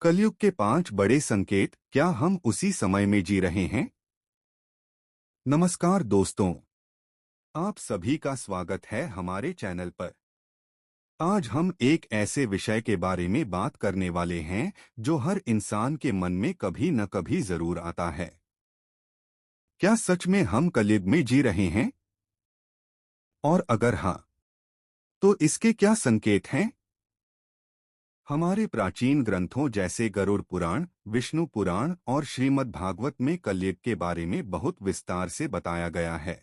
कलयुग के 5 बड़े संकेत, क्या हम उसी समय में जी रहे हैं? नमस्कार दोस्तों, आप सभी का स्वागत है हमारे चैनल पर। आज हम एक ऐसे विषय के बारे में बात करने वाले हैं जो हर इंसान के मन में कभी न कभी जरूर आता है। क्या सच में हम कलयुग में जी रहे हैं? और अगर हाँ, तो इसके क्या संकेत हैं? हमारे प्राचीन ग्रंथों जैसे गरुड़ पुराण, विष्णु पुराण और श्रीमद् भागवत में कलयुग के बारे में बहुत विस्तार से बताया गया है।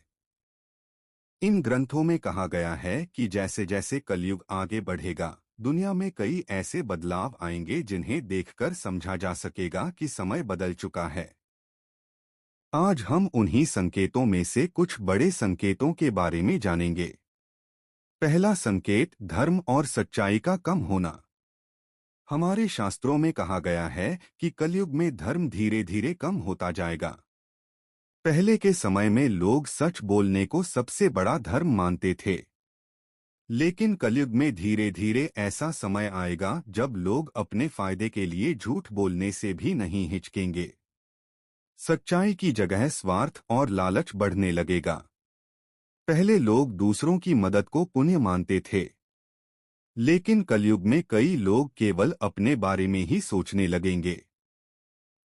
इन ग्रंथों में कहा गया है कि जैसे जैसे कलयुग आगे बढ़ेगा, दुनिया में कई ऐसे बदलाव आएंगे जिन्हें देखकर समझा जा सकेगा कि समय बदल चुका है। आज हम उन्हीं संकेतों में से कुछ बड़े संकेतों के बारे में जानेंगे। पहला संकेत, धर्म और सच्चाई का कम होना। हमारे शास्त्रों में कहा गया है कि कलयुग में धर्म धीरे धीरे कम होता जाएगा। पहले के समय में लोग सच बोलने को सबसे बड़ा धर्म मानते थे, लेकिन कलयुग में धीरे धीरे ऐसा समय आएगा जब लोग अपने फायदे के लिए झूठ बोलने से भी नहीं हिचकेंगे। सच्चाई की जगह स्वार्थ और लालच बढ़ने लगेगा। पहले लोग दूसरों की मदद को पुण्य मानते थे, लेकिन कलयुग में कई लोग केवल अपने बारे में ही सोचने लगेंगे।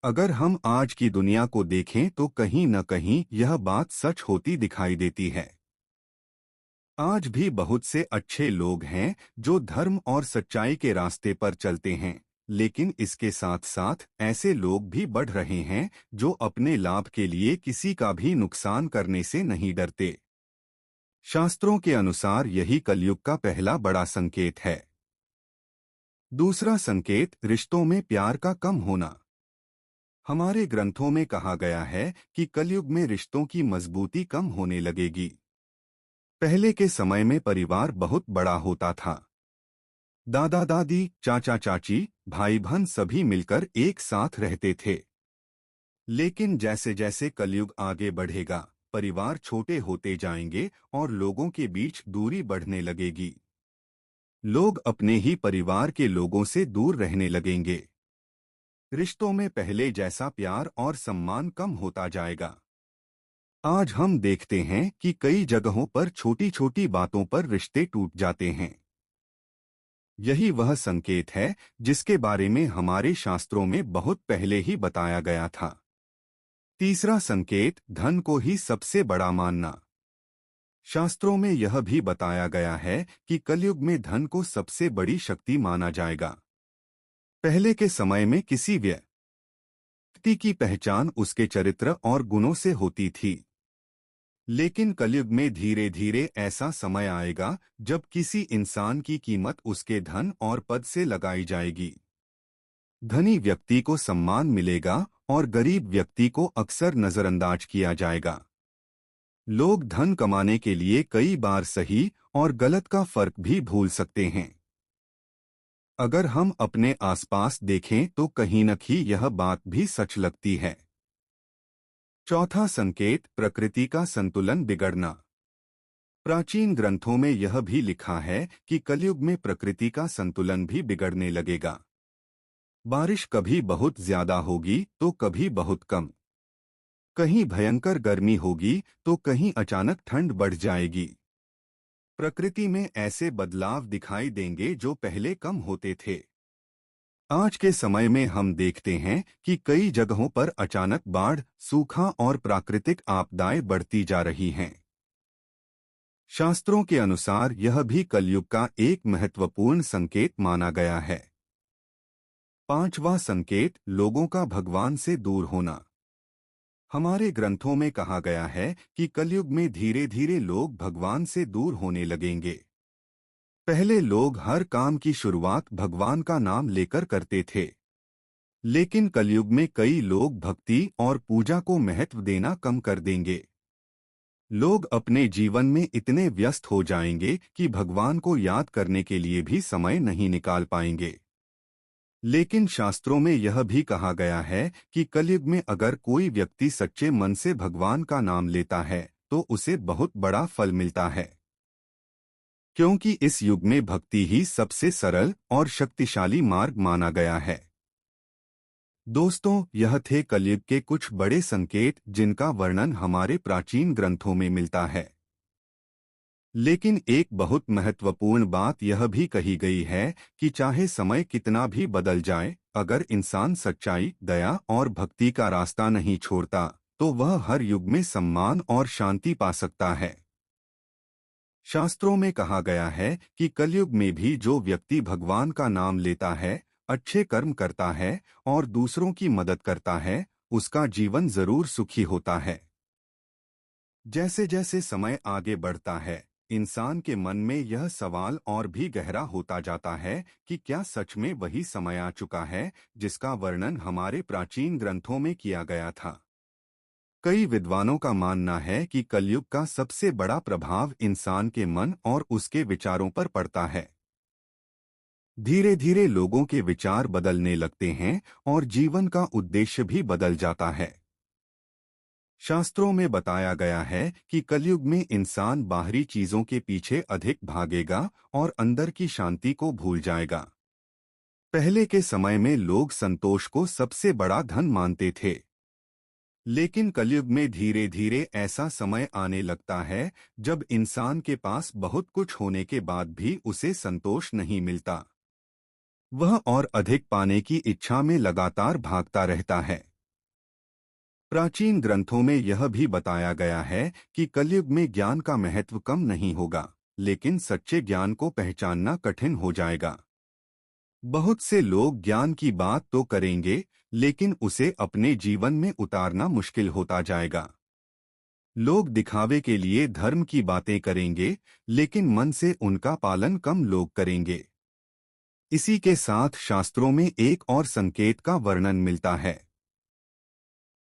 अगर हम आज की दुनिया को देखें तो कहीं न कहीं यह बात सच होती दिखाई देती है। आज भी बहुत से अच्छे लोग हैं जो धर्म और सच्चाई के रास्ते पर चलते हैं, लेकिन इसके साथ साथ ऐसे लोग भी बढ़ रहे हैं जो अपने लाभ के लिए किसी का भी नुकसान करने से नहीं डरते। शास्त्रों के अनुसार यही कलयुग का पहला बड़ा संकेत है। दूसरा संकेत, रिश्तों में प्यार का कम होना। हमारे ग्रंथों में कहा गया है कि कलयुग में रिश्तों की मजबूती कम होने लगेगी। पहले के समय में परिवार बहुत बड़ा होता था। दादा दादी, चाचा चाची, भाई बहन सभी मिलकर एक साथ रहते थे। लेकिन जैसे जैसे कलयुग आगे बढ़ेगा, परिवार छोटे होते जाएंगे और लोगों के बीच दूरी बढ़ने लगेगी। लोग अपने ही परिवार के लोगों से दूर रहने लगेंगे। रिश्तों में पहले जैसा प्यार और सम्मान कम होता जाएगा। आज हम देखते हैं कि कई जगहों पर छोटी छोटी बातों पर रिश्ते टूट जाते हैं। यही वह संकेत है जिसके बारे में हमारे शास्त्रों में बहुत पहले ही बताया गया था। तीसरा संकेत, धन को ही सबसे बड़ा मानना। शास्त्रों में यह भी बताया गया है कि कलयुग में धन को सबसे बड़ी शक्ति माना जाएगा। पहले के समय में किसी व्यक्ति की पहचान उसके चरित्र और गुणों से होती थी, लेकिन कलयुग में धीरे धीरे ऐसा समय आएगा जब किसी इंसान की कीमत उसके धन और पद से लगाई जाएगी। धनी व्यक्ति को सम्मान मिलेगा और गरीब व्यक्ति को अक्सर नजरअंदाज किया जाएगा। लोग धन कमाने के लिए कई बार सही और गलत का फर्क भी भूल सकते हैं। अगर हम अपने आसपास देखें तो कहीं न कहीं यह बात भी सच लगती है। चौथा संकेत, प्रकृति का संतुलन बिगड़ना। प्राचीन ग्रंथों में यह भी लिखा है कि कलयुग में प्रकृति का संतुलन भी बिगड़ने लगेगा। बारिश कभी बहुत ज्यादा होगी तो कभी बहुत कम। कहीं भयंकर गर्मी होगी तो कहीं अचानक ठंड बढ़ जाएगी। प्रकृति में ऐसे बदलाव दिखाई देंगे जो पहले कम होते थे। आज के समय में हम देखते हैं कि कई जगहों पर अचानक बाढ़, सूखा और प्राकृतिक आपदाएं बढ़ती जा रही हैं। शास्त्रों के अनुसार यह भी कलयुग का एक महत्वपूर्ण संकेत माना गया है। पांचवा संकेत, लोगों का भगवान से दूर होना। हमारे ग्रंथों में कहा गया है कि कलयुग में धीरे धीरे लोग भगवान से दूर होने लगेंगे। पहले लोग हर काम की शुरुआत भगवान का नाम लेकर करते थे, लेकिन कलयुग में कई लोग भक्ति और पूजा को महत्व देना कम कर देंगे। लोग अपने जीवन में इतने व्यस्त हो जाएंगे कि भगवान को याद करने के लिए भी समय नहीं निकाल पाएंगे। लेकिन शास्त्रों में यह भी कहा गया है कि कलयुग में अगर कोई व्यक्ति सच्चे मन से भगवान का नाम लेता है तो उसे बहुत बड़ा फल मिलता है, क्योंकि इस युग में भक्ति ही सबसे सरल और शक्तिशाली मार्ग माना गया है। दोस्तों, यह थे कलयुग के कुछ बड़े संकेत जिनका वर्णन हमारे प्राचीन ग्रंथों में मिलता है। लेकिन एक बहुत महत्वपूर्ण बात यह भी कही गई है कि चाहे समय कितना भी बदल जाए, अगर इंसान सच्चाई, दया और भक्ति का रास्ता नहीं छोड़ता, तो वह हर युग में सम्मान और शांति पा सकता है। शास्त्रों में कहा गया है कि कलयुग में भी जो व्यक्ति भगवान का नाम लेता है, अच्छे कर्म करता है और दूसरों की मदद करता है, उसका जीवन जरूर सुखी होता है। जैसे जैसे समय आगे बढ़ता है, इंसान के मन में यह सवाल और भी गहरा होता जाता है कि क्या सच में वही समय आ चुका है जिसका वर्णन हमारे प्राचीन ग्रंथों में किया गया था। कई विद्वानों का मानना है कि कलयुग का सबसे बड़ा प्रभाव इंसान के मन और उसके विचारों पर पड़ता है। धीरे धीरे लोगों के विचार बदलने लगते हैं और जीवन का उद्देश्य भी बदल जाता है। शास्त्रों में बताया गया है कि कलयुग में इंसान बाहरी चीजों के पीछे अधिक भागेगा और अंदर की शांति को भूल जाएगा। पहले के समय में लोग संतोष को सबसे बड़ा धन मानते थे। लेकिन कलयुग में धीरे धीरे ऐसा समय आने लगता है जब इंसान के पास बहुत कुछ होने के बाद भी उसे संतोष नहीं मिलता। वह और अधिक पाने की इच्छा में लगातार भागता रहता है। प्राचीन ग्रंथों में यह भी बताया गया है कि कलयुग में ज्ञान का महत्व कम नहीं होगा, लेकिन सच्चे ज्ञान को पहचानना कठिन हो जाएगा। बहुत से लोग ज्ञान की बात तो करेंगे, लेकिन उसे अपने जीवन में उतारना मुश्किल होता जाएगा। लोग दिखावे के लिए धर्म की बातें करेंगे, लेकिन मन से उनका पालन कम लोग करेंगे। इसी के साथ शास्त्रों में एक और संकेत का वर्णन मिलता है।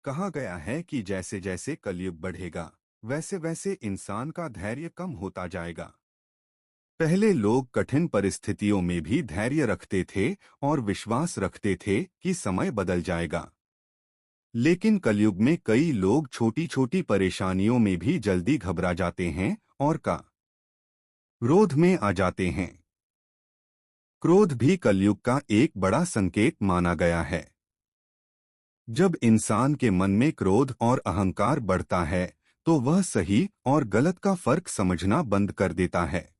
कहा गया है कि जैसे जैसे कलयुग बढ़ेगा, वैसे वैसे इंसान का धैर्य कम होता जाएगा। पहले लोग कठिन परिस्थितियों में भी धैर्य रखते थे और विश्वास रखते थे कि समय बदल जाएगा। लेकिन कलयुग में कई लोग छोटी छोटी परेशानियों में भी जल्दी घबरा जाते हैं और क्रोध में आ जाते हैं। क्रोध भी कलयुग का एक बड़ा संकेत माना गया है। जब इंसान के मन में क्रोध और अहंकार बढ़ता है, तो वह सही और गलत का फर्क समझना बंद कर देता है।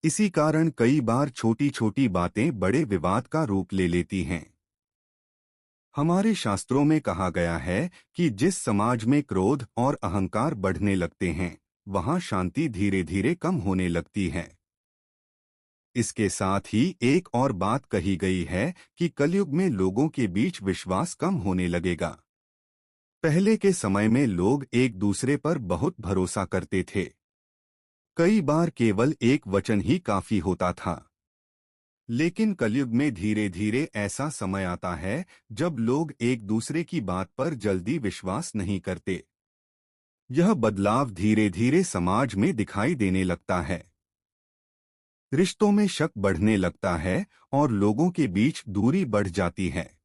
इसी कारण कई बार छोटी छोटी बातें बड़े विवाद का रूप ले लेती हैं। हमारे शास्त्रों में कहा गया है कि जिस समाज में क्रोध और अहंकार बढ़ने लगते हैं, वहां शांति धीरे धीरे कम होने लगती है। इसके साथ ही एक और बात कही गई है कि कलयुग में लोगों के बीच विश्वास कम होने लगेगा। पहले के समय में लोग एक दूसरे पर बहुत भरोसा करते थे। कई बार केवल एक वचन ही काफी होता था। लेकिन कलयुग में धीरे धीरे ऐसा समय आता है जब लोग एक दूसरे की बात पर जल्दी विश्वास नहीं करते। यह बदलाव धीरे धीरे समाज में दिखाई देने लगता है। रिश्तों में शक बढ़ने लगता है और लोगों के बीच दूरी बढ़ जाती है।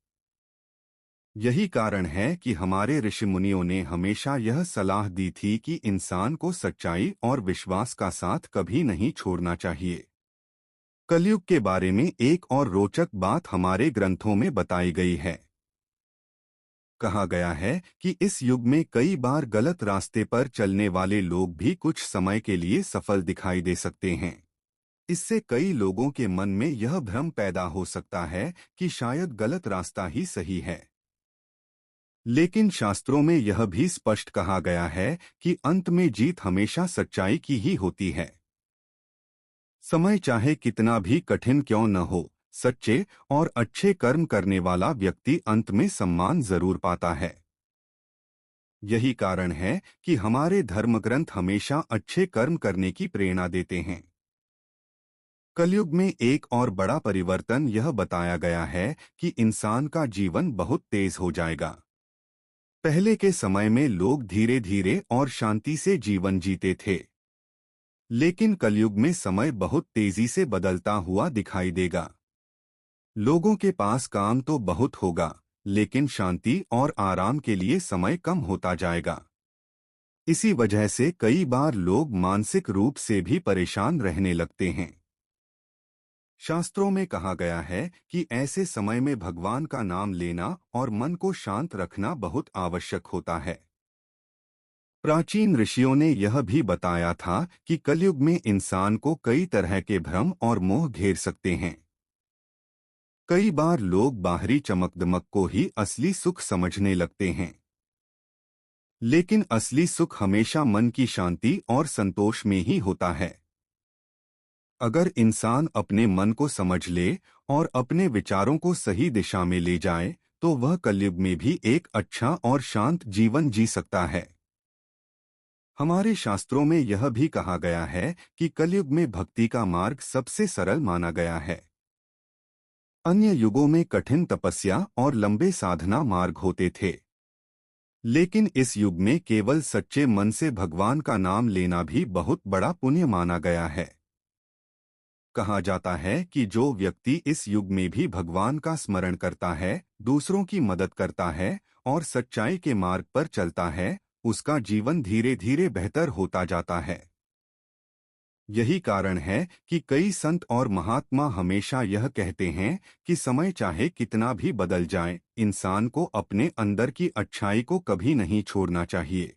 यही कारण है कि हमारे ऋषि मुनियों ने हमेशा यह सलाह दी थी कि इंसान को सच्चाई और विश्वास का साथ कभी नहीं छोड़ना चाहिए। कलयुग के बारे में एक और रोचक बात हमारे ग्रंथों में बताई गई है। कहा गया है कि इस युग में कई बार गलत रास्ते पर चलने वाले लोग भी कुछ समय के लिए सफल दिखाई दे सकते हैं। इससे कई लोगों के मन में यह भ्रम पैदा हो सकता है कि शायद गलत रास्ता ही सही है। लेकिन शास्त्रों में यह भी स्पष्ट कहा गया है कि अंत में जीत हमेशा सच्चाई की ही होती है। समय चाहे कितना भी कठिन क्यों न हो, सच्चे और अच्छे कर्म करने वाला व्यक्ति अंत में सम्मान जरूर पाता है। यही कारण है कि हमारे धर्मग्रंथ हमेशा अच्छे कर्म करने की प्रेरणा देते हैं। कलयुग में एक और बड़ा परिवर्तन यह बताया गया है कि इंसान का जीवन बहुत तेज हो जाएगा। पहले के समय में लोग धीरे धीरे और शांति से जीवन जीते थे। लेकिन कलयुग में समय बहुत तेजी से बदलता हुआ दिखाई देगा। लोगों के पास काम तो बहुत होगा, लेकिन शांति और आराम के लिए समय कम होता जाएगा। इसी वजह से कई बार लोग मानसिक रूप से भी परेशान रहने लगते हैं। शास्त्रों में कहा गया है कि ऐसे समय में भगवान का नाम लेना और मन को शांत रखना बहुत आवश्यक होता है। प्राचीन ऋषियों ने यह भी बताया था कि कलयुग में इंसान को कई तरह के भ्रम और मोह घेर सकते हैं। कई बार लोग बाहरी चमकदमक को ही असली सुख समझने लगते हैं, लेकिन असली सुख हमेशा मन की शांति और संतोष में ही होता है। अगर इंसान अपने मन को समझ ले और अपने विचारों को सही दिशा में ले जाए, तो वह कलयुग में भी एक अच्छा और शांत जीवन जी सकता है। हमारे शास्त्रों में यह भी कहा गया है कि कलयुग में भक्ति का मार्ग सबसे सरल माना गया है। अन्य युगों में कठिन तपस्या और लंबे साधना मार्ग होते थे, लेकिन इस युग में केवल सच्चे मन से भगवान का नाम लेना भी बहुत बड़ा पुण्य माना गया है। कहा जाता है कि जो व्यक्ति इस युग में भी भगवान का स्मरण करता है, दूसरों की मदद करता है और सच्चाई के मार्ग पर चलता है, उसका जीवन धीरे धीरे बेहतर होता जाता है। यही कारण है कि कई संत और महात्मा हमेशा यह कहते हैं कि समय चाहे कितना भी बदल जाए, इंसान को अपने अंदर की अच्छाई को कभी नहीं छोड़ना चाहिए।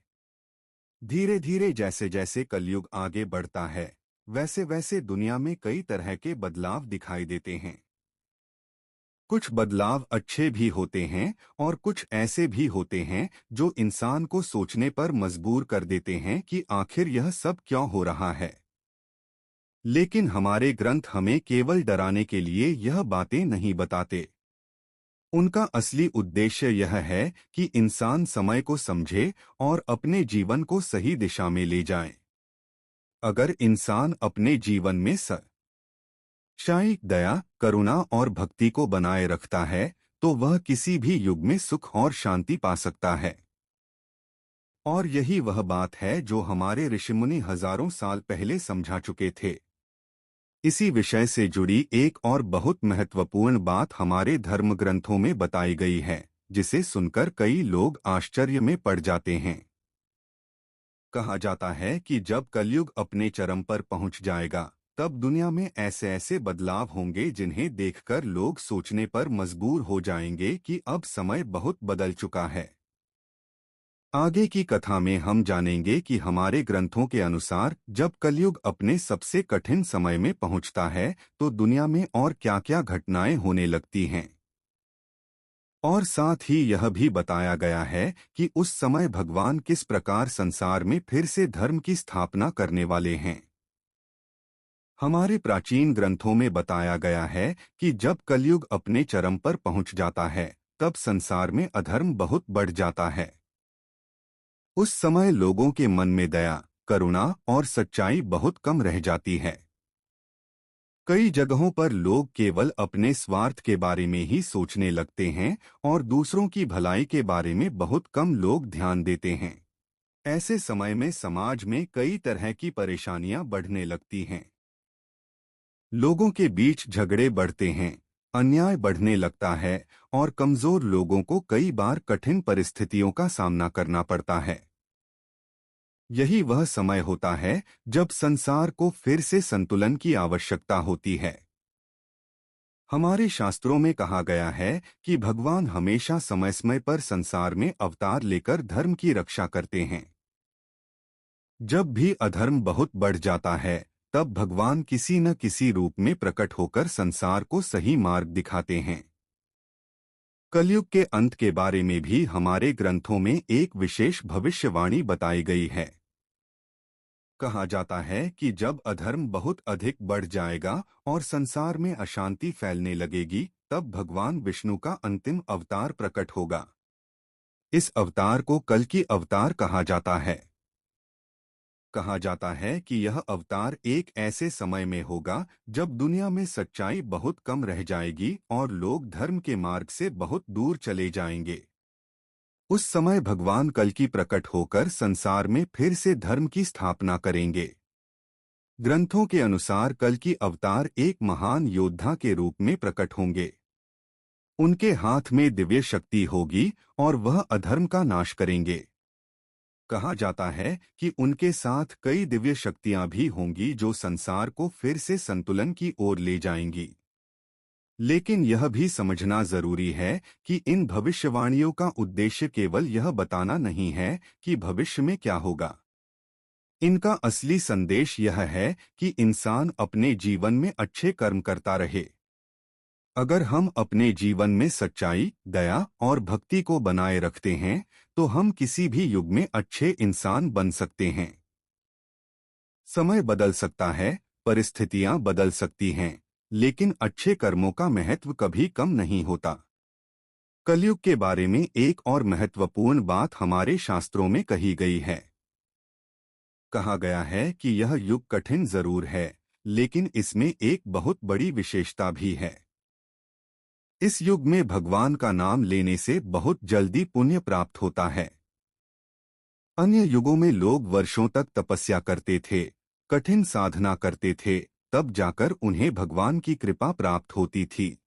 धीरे धीरे जैसे जैसे कलयुग आगे बढ़ता है, वैसे वैसे दुनिया में कई तरह के बदलाव दिखाई देते हैं। कुछ बदलाव अच्छे भी होते हैं और कुछ ऐसे भी होते हैं जो इंसान को सोचने पर मजबूर कर देते हैं कि आखिर यह सब क्यों हो रहा है। लेकिन हमारे ग्रंथ हमें केवल डराने के लिए यह बातें नहीं बताते। उनका असली उद्देश्य यह है कि इंसान समय को समझे और अपने जीवन को सही दिशा में ले जाए। अगर इंसान अपने जीवन में सच्चाई, दया, करुणा और भक्ति को बनाए रखता है, तो वह किसी भी युग में सुख और शांति पा सकता है। और यही वह बात है जो हमारे ऋषिमुनि हजारों साल पहले समझा चुके थे। इसी विषय से जुड़ी एक और बहुत महत्वपूर्ण बात हमारे धर्म ग्रंथों में बताई गई है, जिसे सुनकर कई लोग आश्चर्य में पड़ जाते हैं। कहा जाता है कि जब कलयुग अपने चरम पर पहुंच जाएगा, तब दुनिया में ऐसे ऐसे बदलाव होंगे जिन्हें देखकर लोग सोचने पर मजबूर हो जाएंगे कि अब समय बहुत बदल चुका है। आगे की कथा में हम जानेंगे कि हमारे ग्रंथों के अनुसार जब कलयुग अपने सबसे कठिन समय में पहुंचता है, तो दुनिया में और क्या-क्या घटनाएं होने लगती हैं। और साथ ही यह भी बताया गया है कि उस समय भगवान किस प्रकार संसार में फिर से धर्म की स्थापना करने वाले हैं। हमारे प्राचीन ग्रंथों में बताया गया है कि जब कलयुग अपने चरम पर पहुंच जाता है, तब संसार में अधर्म बहुत बढ़ जाता है। उस समय लोगों के मन में दया, करुणा और सच्चाई बहुत कम रह जाती है। कई जगहों पर लोग केवल अपने स्वार्थ के बारे में ही सोचने लगते हैं और दूसरों की भलाई के बारे में बहुत कम लोग ध्यान देते हैं। ऐसे समय में समाज में कई तरह की परेशानियां बढ़ने लगती हैं। लोगों के बीच झगड़े बढ़ते हैं, अन्याय बढ़ने लगता है और कमजोर लोगों को कई बार कठिन परिस्थितियों का सामना करना पड़ता है। यही वह समय होता है जब संसार को फिर से संतुलन की आवश्यकता होती है। हमारे शास्त्रों में कहा गया है कि भगवान हमेशा समय समय पर संसार में अवतार लेकर धर्म की रक्षा करते हैं। जब भी अधर्म बहुत बढ़ जाता है, तब भगवान किसी न किसी रूप में प्रकट होकर संसार को सही मार्ग दिखाते हैं। कलयुग के अंत के बारे में भी हमारे ग्रंथों में एक विशेष भविष्यवाणी बताई गई है। कहा जाता है कि जब अधर्म बहुत अधिक बढ़ जाएगा और संसार में अशांति फैलने लगेगी, तब भगवान विष्णु का अंतिम अवतार प्रकट होगा। इस अवतार को कल्कि अवतार कहा जाता है। कहा जाता है कि यह अवतार एक ऐसे समय में होगा जब दुनिया में सच्चाई बहुत कम रह जाएगी और लोग धर्म के मार्ग से बहुत दूर चले जाएंगे। उस समय भगवान कल्कि प्रकट होकर संसार में फिर से धर्म की स्थापना करेंगे। ग्रंथों के अनुसार कल्कि अवतार एक महान योद्धा के रूप में प्रकट होंगे। उनके हाथ में दिव्य शक्ति होगी और वह अधर्म का नाश करेंगे। कहा जाता है कि उनके साथ कई दिव्य शक्तियां भी होंगी जो संसार को फिर से संतुलन की ओर ले जाएंगी। लेकिन यह भी समझना जरूरी है कि इन भविष्यवाणियों का उद्देश्य केवल यह बताना नहीं है कि भविष्य में क्या होगा। इनका असली संदेश यह है कि इंसान अपने जीवन में अच्छे कर्म करता रहे। अगर हम अपने जीवन में सच्चाई, दया और भक्ति को बनाए रखते हैं तो हम किसी भी युग में अच्छे इंसान बन सकते हैं। समय बदल सकता है, परिस्थितियां बदल सकती हैं, लेकिन अच्छे कर्मों का महत्व कभी कम नहीं होता। कलयुग के बारे में एक और महत्वपूर्ण बात हमारे शास्त्रों में कही गई है। कहा गया है कि यह युग कठिन जरूर है, लेकिन इसमें एक बहुत बड़ी विशेषता भी है। इस युग में भगवान का नाम लेने से बहुत जल्दी पुण्य प्राप्त होता है। अन्य युगों में लोग वर्षों तक तपस्या करते थे, कठिन साधना करते थे, तब जाकर उन्हें भगवान की कृपा प्राप्त होती थी।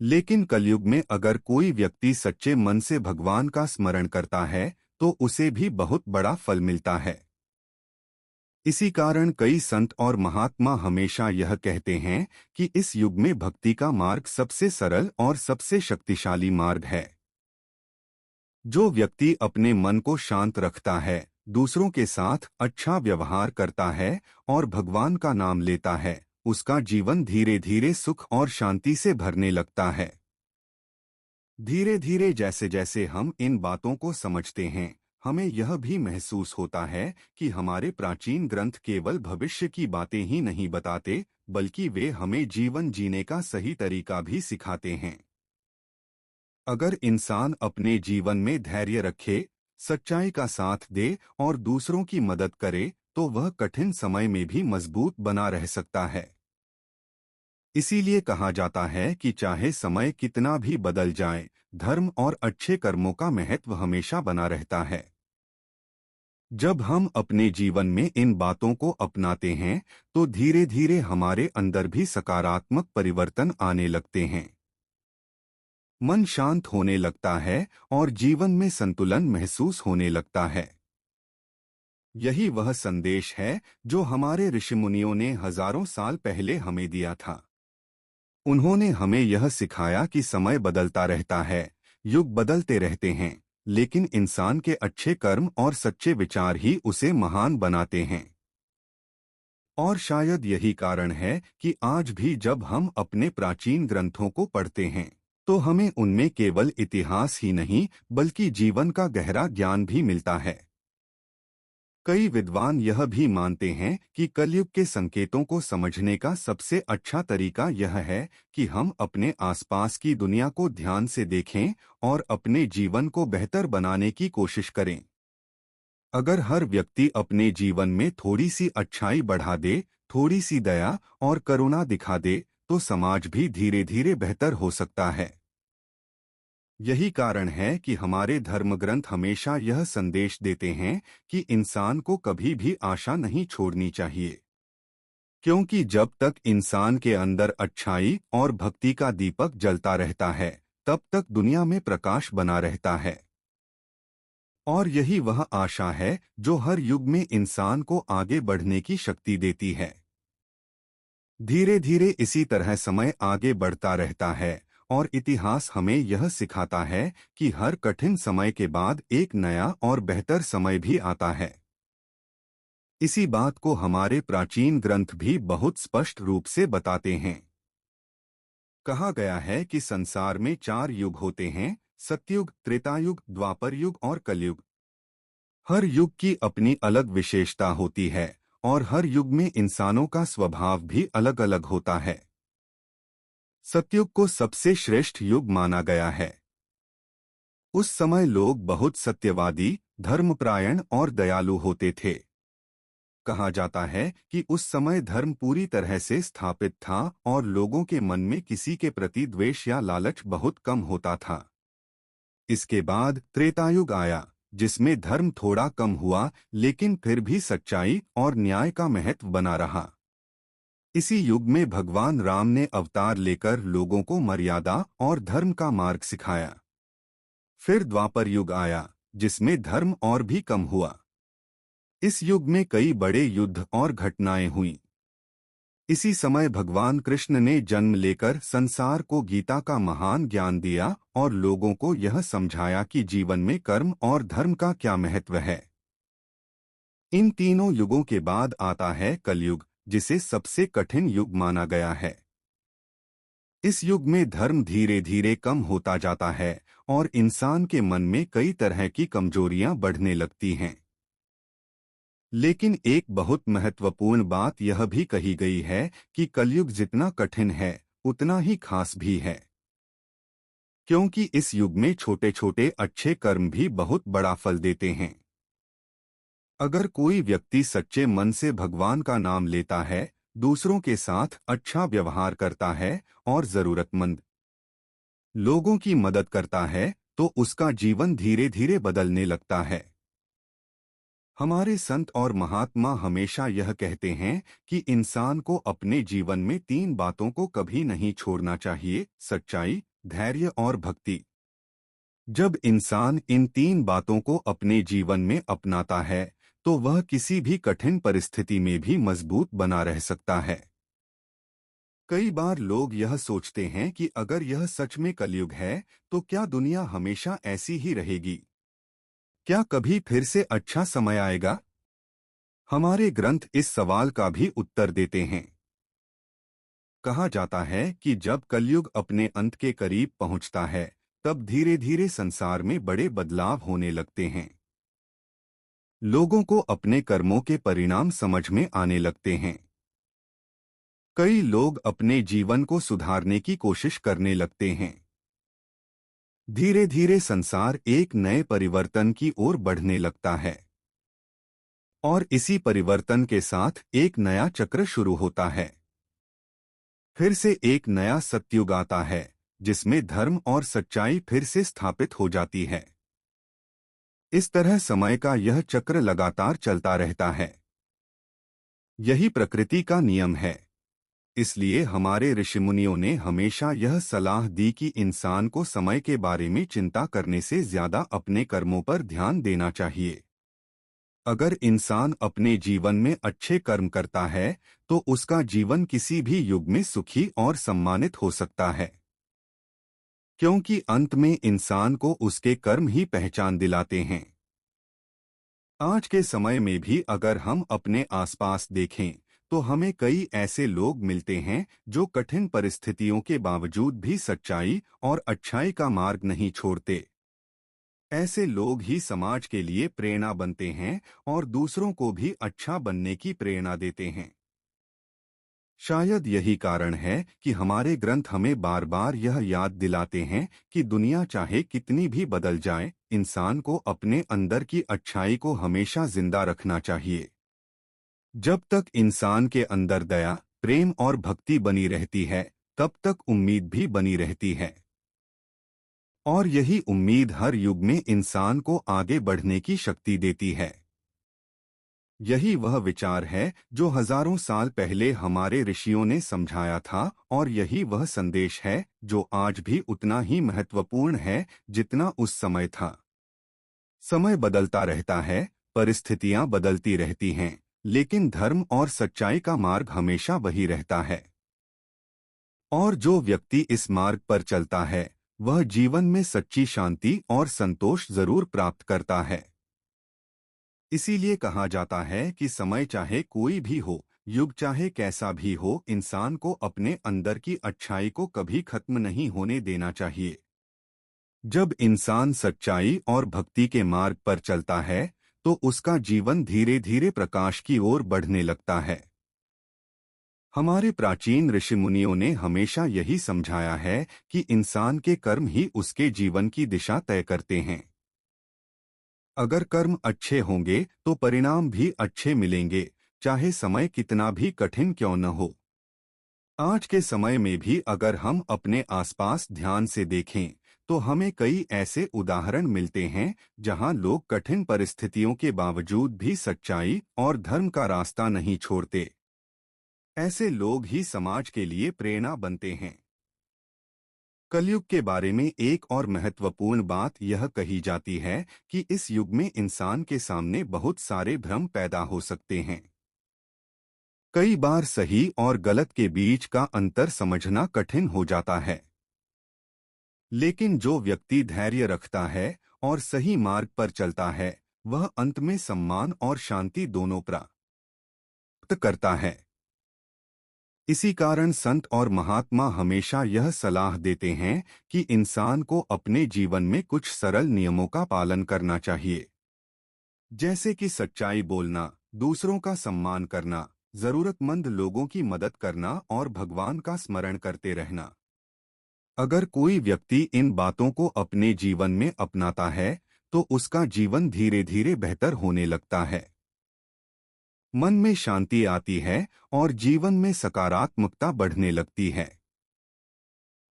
लेकिन कलयुग में अगर कोई व्यक्ति सच्चे मन से भगवान का स्मरण करता है तो उसे भी बहुत बड़ा फल मिलता है। इसी कारण कई संत और महात्मा हमेशा यह कहते हैं कि इस युग में भक्ति का मार्ग सबसे सरल और सबसे शक्तिशाली मार्ग है। जो व्यक्ति अपने मन को शांत रखता है, दूसरों के साथ अच्छा व्यवहार करता है और भगवान का नाम लेता है, उसका जीवन धीरे धीरे सुख और शांति से भरने लगता है। धीरे धीरे जैसे जैसे हम इन बातों को समझते हैं, हमें यह भी महसूस होता है कि हमारे प्राचीन ग्रंथ केवल भविष्य की बातें ही नहीं बताते, बल्कि वे हमें जीवन जीने का सही तरीका भी सिखाते हैं। अगर इंसान अपने जीवन में धैर्य रखे, सच्चाई का साथ दे और दूसरों की मदद करे, तो वह कठिन समय में भी मजबूत बना रह सकता है। इसीलिए कहा जाता है कि चाहे समय कितना भी बदल जाए, धर्म और अच्छे कर्मों का महत्व हमेशा बना रहता है। जब हम अपने जीवन में इन बातों को अपनाते हैं, तो धीरे धीरे हमारे अंदर भी सकारात्मक परिवर्तन आने लगते हैं। मन शांत होने लगता है और जीवन में संतुलन महसूस होने लगता है। यही वह संदेश है जो हमारे ऋषिमुनियों ने हजारों साल पहले हमें दिया था। उन्होंने हमें यह सिखाया कि समय बदलता रहता है, युग बदलते रहते हैं, लेकिन इंसान के अच्छे कर्म और सच्चे विचार ही उसे महान बनाते हैं। और शायद यही कारण है कि आज भी जब हम अपने प्राचीन ग्रंथों को पढ़ते हैं, तो हमें उनमें केवल इतिहास ही नहीं बल्कि जीवन का गहरा ज्ञान भी मिलता है। कई विद्वान यह भी मानते हैं कि कलयुग के संकेतों को समझने का सबसे अच्छा तरीका यह है कि हम अपने आसपास की दुनिया को ध्यान से देखें और अपने जीवन को बेहतर बनाने की कोशिश करें। अगर हर व्यक्ति अपने जीवन में थोड़ी सी अच्छाई बढ़ा दे, थोड़ी सी दया और करुणा दिखा दे, तो समाज भी धीरे धीरे बेहतर हो सकता है। यही कारण है कि हमारे धर्मग्रंथ हमेशा यह संदेश देते हैं कि इंसान को कभी भी आशा नहीं छोड़नी चाहिए, क्योंकि जब तक इंसान के अंदर अच्छाई और भक्ति का दीपक जलता रहता है, तब तक दुनिया में प्रकाश बना रहता है। और यही वह आशा है जो हर युग में इंसान को आगे बढ़ने की शक्ति देती है। धीरे धीरे इसी तरह समय आगे बढ़ता रहता है और इतिहास हमें यह सिखाता है कि हर कठिन समय के बाद एक नया और बेहतर समय भी आता है। इसी बात को हमारे प्राचीन ग्रंथ भी बहुत स्पष्ट रूप से बताते हैं। कहा गया है कि संसार में 4 युग होते हैं: सतयुग, त्रेतायुग, द्वापर युग और कलयुग। हर युग की अपनी अलग विशेषता होती है और हर युग में इंसानों का स्वभाव भी अलग अलग होता है। सतयुग को सबसे श्रेष्ठ युग माना गया है। उस समय लोग बहुत सत्यवादी, धर्मपरायण और दयालु होते थे। कहा जाता है कि उस समय धर्म पूरी तरह से स्थापित था और लोगों के मन में किसी के प्रति द्वेष या लालच बहुत कम होता था। इसके बाद त्रेतायुग आया, जिसमें धर्म थोड़ा कम हुआ, लेकिन फिर भी सच्चाई और न्याय का महत्व बना रहा। इसी युग में भगवान राम ने अवतार लेकर लोगों को मर्यादा और धर्म का मार्ग सिखाया। फिर द्वापर युग आया, जिसमें धर्म और भी कम हुआ। इस युग में कई बड़े युद्ध और घटनाएं हुईं। इसी समय भगवान कृष्ण ने जन्म लेकर संसार को गीता का महान ज्ञान दिया और लोगों को यह समझाया कि जीवन में कर्म और धर्म का क्या महत्व है। इन तीनों युगों के बाद आता है कलयुग, जिसे सबसे कठिन युग माना गया है। इस युग में धर्म धीरे धीरे कम होता जाता है और इंसान के मन में कई तरह की कमजोरियां बढ़ने लगती हैं। लेकिन एक बहुत महत्वपूर्ण बात यह भी कही गई है कि कलयुग जितना कठिन है उतना ही खास भी है, क्योंकि इस युग में छोटे छोटे अच्छे कर्म भी बहुत बड़ा फल देते हैं। अगर कोई व्यक्ति सच्चे मन से भगवान का नाम लेता है, दूसरों के साथ अच्छा व्यवहार करता है और जरूरतमंद लोगों की मदद करता है, तो उसका जीवन धीरे धीरे बदलने लगता है। हमारे संत और महात्मा हमेशा यह कहते हैं कि इंसान को अपने जीवन में तीन बातों को कभी नहीं छोड़ना चाहिए: सच्चाई, धैर्य और भक्ति। जब इंसान इन तीन बातों को अपने जीवन में अपनाता है, तो वह किसी भी कठिन परिस्थिति में भी मजबूत बना रह सकता है। कई बार लोग यह सोचते हैं कि अगर यह सच में कलयुग है, तो क्या दुनिया हमेशा ऐसी ही रहेगी? क्या कभी फिर से अच्छा समय आएगा? हमारे ग्रंथ इस सवाल का भी उत्तर देते हैं। कहा जाता है कि जब कलयुग अपने अंत के करीब पहुंचता है, तब धीरे धीरे संसार में बड़े बदलाव होने लगते हैं। लोगों को अपने कर्मों के परिणाम समझ में आने लगते हैं। कई लोग अपने जीवन को सुधारने की कोशिश करने लगते हैं। धीरे धीरे संसार एक नए परिवर्तन की ओर बढ़ने लगता है और इसी परिवर्तन के साथ एक नया चक्र शुरू होता है। फिर से एक नया सतयुग आता है, जिसमें धर्म और सच्चाई फिर से स्थापित हो जाती है। इस तरह समय का यह चक्र लगातार चलता रहता है। यही प्रकृति का नियम है। इसलिए हमारे ऋषिमुनियों ने हमेशा यह सलाह दी कि इंसान को समय के बारे में चिंता करने से ज्यादा अपने कर्मों पर ध्यान देना चाहिए। अगर इंसान अपने जीवन में अच्छे कर्म करता है, तो उसका जीवन किसी भी युग में सुखी और सम्मानित हो सकता है, क्योंकि अंत में इंसान को उसके कर्म ही पहचान दिलाते हैं। आज के समय में भी अगर हम अपने आसपास देखें, तो हमें कई ऐसे लोग मिलते हैं जो कठिन परिस्थितियों के बावजूद भी सच्चाई और अच्छाई का मार्ग नहीं छोड़ते। ऐसे लोग ही समाज के लिए प्रेरणा बनते हैं और दूसरों को भी अच्छा बनने की प्रेरणा देते हैं। शायद यही कारण है कि हमारे ग्रंथ हमें बार बार यह याद दिलाते हैं कि दुनिया चाहे कितनी भी बदल जाए, इंसान को अपने अंदर की अच्छाई को हमेशा जिंदा रखना चाहिए। जब तक इंसान के अंदर दया, प्रेम और भक्ति बनी रहती है, तब तक उम्मीद भी बनी रहती है। और यही उम्मीद हर युग में इंसान को आगे बढ़ने की शक्ति देती है। यही वह विचार है जो हजारों साल पहले हमारे ऋषियों ने समझाया था, और यही वह संदेश है जो आज भी उतना ही महत्वपूर्ण है जितना उस समय था। समय बदलता रहता है, परिस्थितियां बदलती रहती हैं, लेकिन धर्म और सच्चाई का मार्ग हमेशा वही रहता है। और जो व्यक्ति इस मार्ग पर चलता है, वह जीवन में सच्ची शांति और संतोष जरूर प्राप्त करता है। इसीलिए कहा जाता है कि समय चाहे कोई भी हो, युग चाहे कैसा भी हो, इंसान को अपने अंदर की अच्छाई को कभी खत्म नहीं होने देना चाहिए। जब इंसान सच्चाई और भक्ति के मार्ग पर चलता है, तो उसका जीवन धीरे धीरे प्रकाश की ओर बढ़ने लगता है। हमारे प्राचीन ऋषि मुनियों ने हमेशा यही समझाया है कि इंसान के कर्म ही उसके जीवन की दिशा तय करते हैं। अगर कर्म अच्छे होंगे तो परिणाम भी अच्छे मिलेंगे, चाहे समय कितना भी कठिन क्यों न हो। आज के समय में भी अगर हम अपने आसपास ध्यान से देखें, तो हमें कई ऐसे उदाहरण मिलते हैं जहां लोग कठिन परिस्थितियों के बावजूद भी सच्चाई और धर्म का रास्ता नहीं छोड़ते। ऐसे लोग ही समाज के लिए प्रेरणा बनते हैं। कलयुग के बारे में एक और महत्वपूर्ण बात यह कही जाती है कि इस युग में इंसान के सामने बहुत सारे भ्रम पैदा हो सकते हैं। कई बार सही और गलत के बीच का अंतर समझना कठिन हो जाता है। लेकिन जो व्यक्ति धैर्य रखता है और सही मार्ग पर चलता है, वह अंत में सम्मान और शांति दोनों प्राप्त करता है। इसी कारण संत और महात्मा हमेशा यह सलाह देते हैं कि इंसान को अपने जीवन में कुछ सरल नियमों का पालन करना चाहिए, जैसे कि सच्चाई बोलना, दूसरों का सम्मान करना, जरूरतमंद लोगों की मदद करना और भगवान का स्मरण करते रहना। अगर कोई व्यक्ति इन बातों को अपने जीवन में अपनाता है, तो उसका जीवन धीरे धीरे बेहतर होने लगता है। मन में शांति आती है और जीवन में सकारात्मकता बढ़ने लगती है।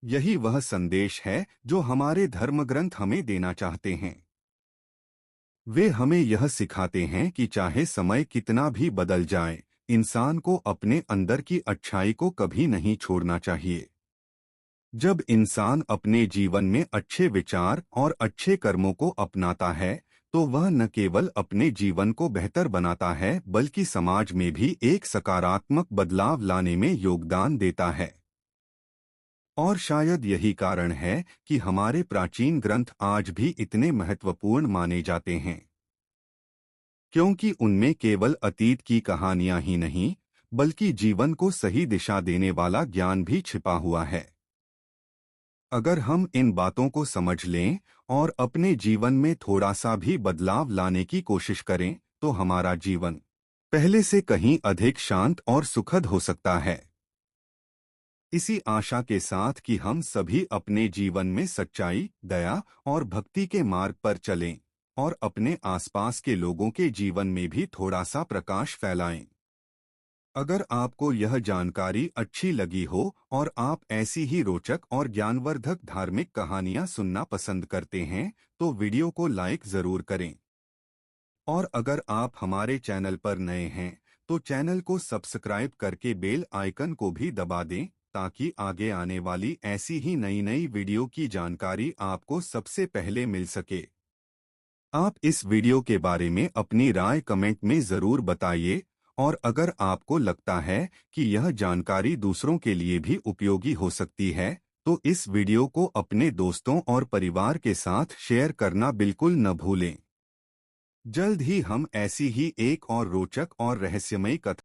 यही वह संदेश है जो हमारे धर्मग्रंथ हमें देना चाहते हैं। वे हमें यह सिखाते हैं कि चाहे समय कितना भी बदल जाए, इंसान को अपने अंदर की अच्छाई को कभी नहीं छोड़ना चाहिए। जब इंसान अपने जीवन में अच्छे विचार और अच्छे कर्मों को अपनाता है, तो वह न केवल अपने जीवन को बेहतर बनाता है, बल्कि समाज में भी एक सकारात्मक बदलाव लाने में योगदान देता है। और शायद यही कारण है कि हमारे प्राचीन ग्रंथ आज भी इतने महत्वपूर्ण माने जाते हैं, क्योंकि उनमें केवल अतीत की कहानियां ही नहीं, बल्कि जीवन को सही दिशा देने वाला ज्ञान भी छिपा हुआ है। अगर हम इन बातों को समझ लें और अपने जीवन में थोड़ा सा भी बदलाव लाने की कोशिश करें, तो हमारा जीवन पहले से कहीं अधिक शांत और सुखद हो सकता है। इसी आशा के साथ कि हम सभी अपने जीवन में सच्चाई, दया और भक्ति के मार्ग पर चलें और अपने आसपास के लोगों के जीवन में भी थोड़ा सा प्रकाश फैलाएं। अगर आपको यह जानकारी अच्छी लगी हो और आप ऐसी ही रोचक और ज्ञानवर्धक धार्मिक कहानियां सुनना पसंद करते हैं, तो वीडियो को लाइक जरूर करें। और अगर आप हमारे चैनल पर नए हैं, तो चैनल को सब्सक्राइब करके बेल आइकन को भी दबा दें, ताकि आगे आने वाली ऐसी ही नई नई वीडियो की जानकारी आपको सबसे पहले मिल सके। आप इस वीडियो के बारे में अपनी राय कमेंट में जरूर बताइए, और अगर आपको लगता है कि यह जानकारी दूसरों के लिए भी उपयोगी हो सकती है, तो इस वीडियो को अपने दोस्तों और परिवार के साथ शेयर करना बिल्कुल न भूलें। जल्द ही हम ऐसी ही एक और रोचक और रहस्यमयी कथा